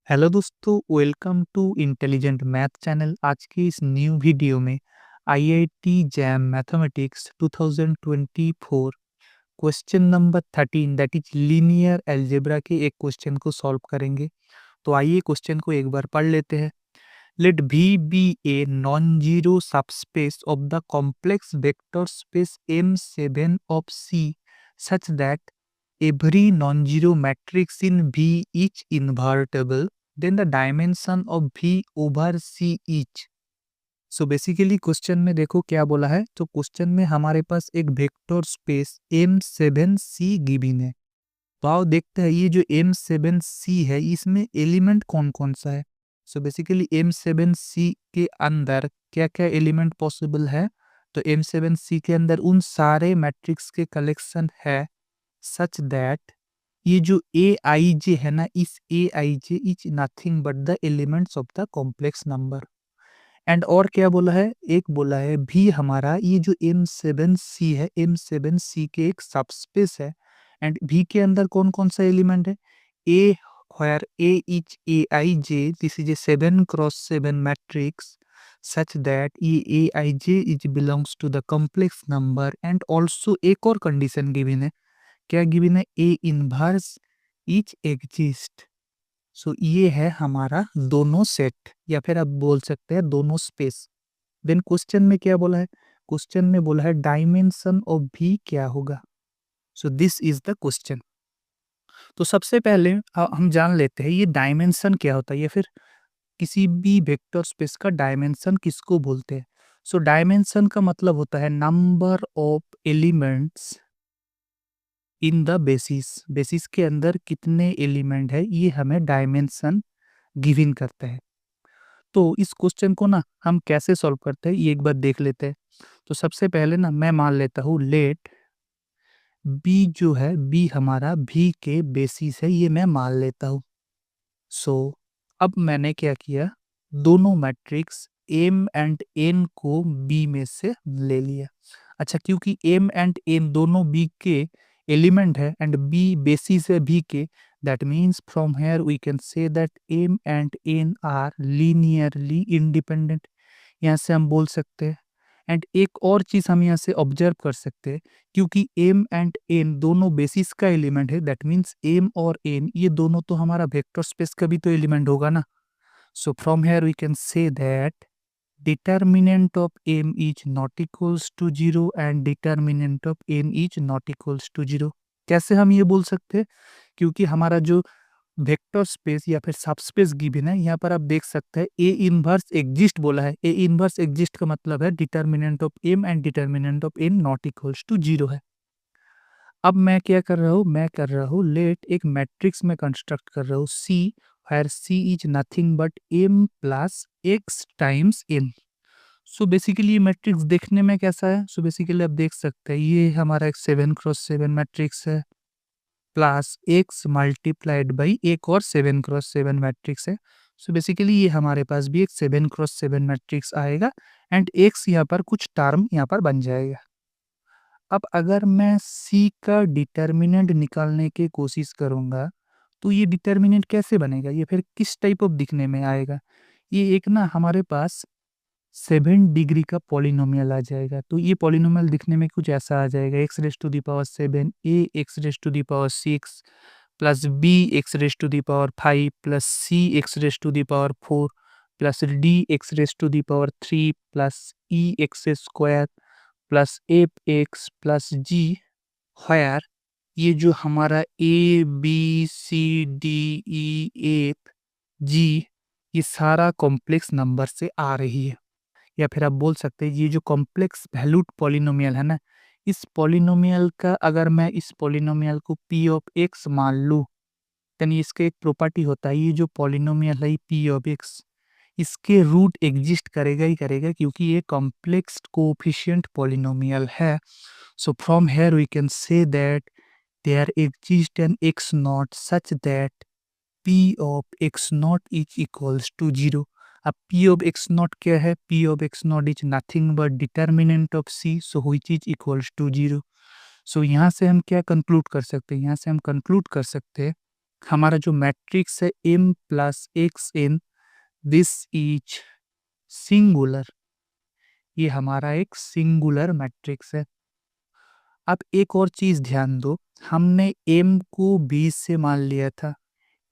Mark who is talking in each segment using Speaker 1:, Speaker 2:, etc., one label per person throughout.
Speaker 1: Hello दोस्तों, welcome to intelligent math channel. आज की इस न्यू वीडियो में IIT jam mathematics 2024 question number 13 that is linear algebra के एक क्वेश्चन को सॉल्व करेंगे। तो आइए क्वेश्चन को एक बार पढ़ लेते हैं। Let V be a non-zero subspace of the complex vector space M7 of C such that every non-zero matrix in V is invertible, then the dimension of V over C is। So basically question में देखो क्या बोला है। तो question में हमारे पास एक वेक्टर स्पेस M7C गिवन है। तो आओ देखते हैं ये जो M7C है इसमें एलिमेंट कौन कौन सा है। सो बेसिकली M7C के अंदर क्या क्या एलिमेंट पॉसिबल है। तो M7C के अंदर उन सारे मैट्रिक्स के कलेक्शन है सच दैट ये जो Aij है ना, इस Aij is nothing but the elements of the complex number. And और क्या बोला है, एक बोला है भी हमारा ये जो M7C है, M7C के एक सबस्पेस है। एंड भी के अंदर कौन कौन सा एलिमेंट है, A where A is Aij, this is a 7x7 matrix such that ये Aij is belongs to the complex number। And also एक और कंडीशन गिवन है, क्या गिवन है, A इनवर्स इज एग्जिस्ट। सो ये है हमारा दोनों सेट या फिर आप बोल सकते हैं दोनों स्पेस। देन क्वेश्चन में क्या बोला है, क्वेश्चन में बोला है डायमेंशन ऑफ भी क्या होगा। So this is the question. तो सबसे पहले हम जान लेते हैं ये डायमेंशन क्या होता है या फिर किसी भी वेक्टर स्पेस का डायमेंशन किसको बोलते हैं। सो डायमेंशन का मतलब होता है number of elements in the basis. Basis के अंदर कितने एलिमेंट है ये हमें डायमेंशन गिवन करता है। तो इस क्वेश्चन को ना हम कैसे सॉल्व करते हैं ये एक बार देख लेते हैं। तो सबसे पहले ना मैं मान लेता हूँ लेट बी जो है, बी हमारा भी के बेसिस है, ये मैं मान लेता हूँ। सो अब मैंने क्या किया, दोनों मैट्रिक्स एम एंड एन को बी में से ले लिया। अच्छा, क्योंकि एम एंड एन दोनों बी के एलिमेंट है एंड बी बेसिस है बी के, that means from here we can say that M and N are linearly independent. यहाँ से हम बोल सकते हैं। एंड एक और चीज हम यहाँ से ऑब्जर्व कर सकते हैं, क्योंकि एम एंड एन दोनों बेसिस का एलिमेंट है, दैट मीन्स एम और एन ये दोनों तो हमारा वेक्टर स्पेस का भी तो एलिमेंट होगा ना। So from here we can say that determinant of m is not equals to 0 and determinant of n is not equals to 0। कैसे हम ये बोल सकते हैं, क्योंकि हमारा जो वेक्टर स्पेस या फिर सबस्पेस गिवन है, यहाँ पर आप देख सकते हैं ए इनवर्स एग्जिस्ट बोला है। ए इनवर्स एग्जिस्ट का मतलब है determinant of m and determinant of n not equals to 0 है। अब मैं क्या कर रहा हूँ, मैं कर रहा हूँ लेट एक मैट्रिक्स में कंस्ट्रक्ट कर रहा हूँ C where C is nothing but m plus x times n। So basically ये मैट्रिक्स देखने में कैसा है, सो बेसिकली आप देख सकते हैं ये हमारा एक 7x7 मैट्रिक्स है प्लस x मल्टीप्लाइड बाई एक और 7x7 मैट्रिक्स है। सो बेसिकली ये हमारे पास भी एक 7x7 मैट्रिक्स आएगा एंड x यहाँ पर कुछ टर्म यहाँ पर बन जाएगा। अब अगर मैं C का डिटर्मिनेंट निकालने की कोशिश करूँगा तो ये डिटर्मिनेंट कैसे बनेगा, ये फिर किस टाइप ऑफ दिखने में आएगा। ये एक ना हमारे पास 7 डिग्री का पॉलिनोमियल आ जाएगा। तो ये पॉलिनोमियल दिखने में कुछ ऐसा आ जाएगा, X raise to the power 7 A X raise to the power 6 plus B X raise to the power 5 plus C X raise to the power 4 plus D X raise to the power 3 plus E X square plus F X plus G, where ये जो हमारा A B C D E F G ये सारा complex number से आ रही है। या फिर आप बोल सकते हैं ये जो कॉम्प्लेक्स वैल्यूड पॉलिनोमियल है ना, इस पॉलिनोमियल का अगर मैं इस पॉलिनोमियल को p ऑफ x मान लूँ, देन इसका एक प्रॉपर्टी होता है, ये जो पॉलिनोमियल है p ऑफ x इसके रूट एग्जिस्ट करेगा ही करेगा, क्योंकि ये कॉम्प्लेक्स कोएफिशिएंट पॉलिनोमियल है। So from here we can say that there exist an x not such that p of x not is equals to 0। अब p ऑफ x नॉट क्या है, p of x not is nothing but determinant of c, so which is equals to 0। So यहाँ से हम क्या conclude कर सकते हैं, यहाँ से हम कंक्लूड कर सकते हैं हमारा जो मैट्रिक्स है m plus X N, this is singular. ये हमारा एक सिंगुलर मैट्रिक्स है। अब एक और चीज ध्यान दो, हमने m को b से मान लिया था,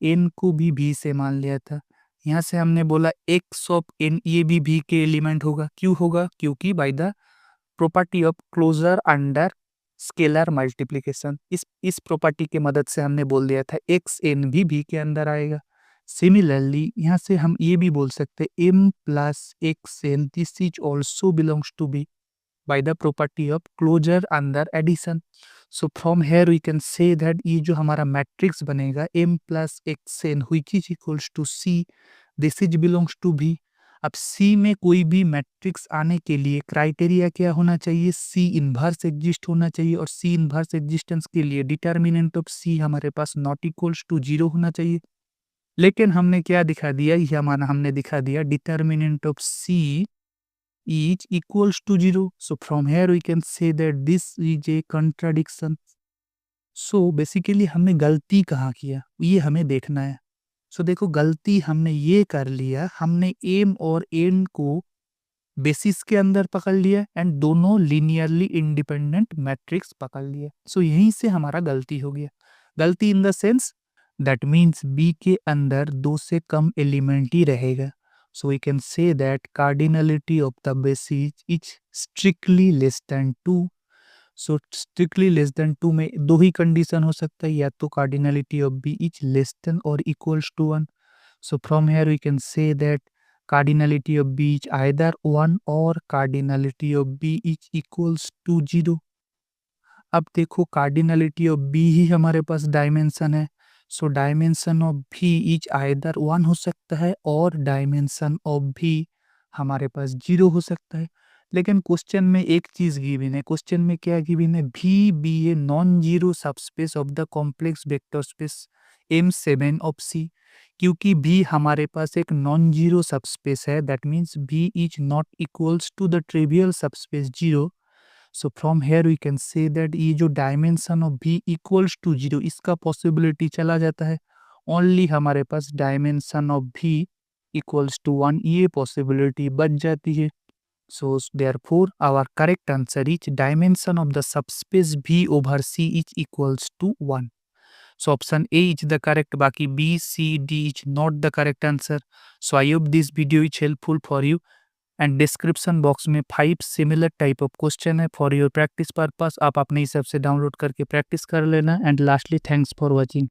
Speaker 1: n को भी b से मान लिया था। यहाँ से हमने बोला x ऑफ n, ये भी b के एलिमेंट होगा। क्यों होगा? क्योंकि by the property of closure under scalar multiplication, इस प्रॉपर्टी के मदद से हमने बोल दिया था एक्स एन भी b के अंदर आएगा। सिमिलरली यहाँ से हम ये भी बोल सकते m plus X N, this is also belongs to b by the property of closure under addition. So from here we can say that ये जो हमारा मैट्रिक्स बनेगा m plus xn which is equals to c, this is belongs to b। अब c में कोई भी matrix आने के लिए क्राइटेरिया क्या होना चाहिए? c इनवर्स एग्जिस्ट होना चाहिए, और c इनवर्स एग्जिस्टेंस के लिए डिटर्मिनेंट ऑफ c हमारे पास नॉट इक्वल्स टू 0 होना चाहिए। लेकिन हमने क्या दिखा दिया? ये हमारा हमने दिखा दिया determinant of c is equals to 0. So from here we can say that this is a contradiction. So basically हमने गलती कहाँ किया, ये हमें देखना है। So देखो गलती हमने ये कर लिया, हमने m और n को बेसिस के अंदर पकड़ लिया एंड दोनों लीनियरली इंडिपेंडेंट मैट्रिक्स पकड़ लिया। सो यहीं से हमारा गलती हो गया। गलती in the sense that means b के अंदर 2 से कम एलिमेंट ही रहेगा। So we can say that cardinality of the basis is strictly less than 2. So strictly less than 2 में दो ही कंडीशन हो सकता है, या तो cardinality of b is less than or equals to 1. So from here we can say that cardinality of b is either 1 or cardinality of b is equals to 0. अब देखो cardinality of b ही हमारे पास dimension है। So dimension of v is either 1 हो सकता है और dimension of v हमारे पास 0 हो सकता है। लेकिन क्वेश्चन में एक चीज गिवन है। क्वेश्चन में क्या गिवन है? v be a non zero subspace of the complex vector space M7 of c। क्योंकि v हमारे पास एक नॉन जीरो सबस्पेस है, that means v is not equals to the trivial subspace 0। So from here we can say that ये जो dimension of v equals to 0, इसका possibility चला जाता है। ओनली हमारे पास dimension of v equals to 1, ये पॉसिबिलिटी बच जाती है। So therefore our correct answer is dimension of the subspace v over c is equals to 1। So option A is the correct, बाकी B, C, D is not the correct answer. So I hope this video is helpful for you. And description box में 5 similar type of question है for your practice purpose. आप अपने हिसाब से download करके practice कर लेना। And lastly thanks for watching.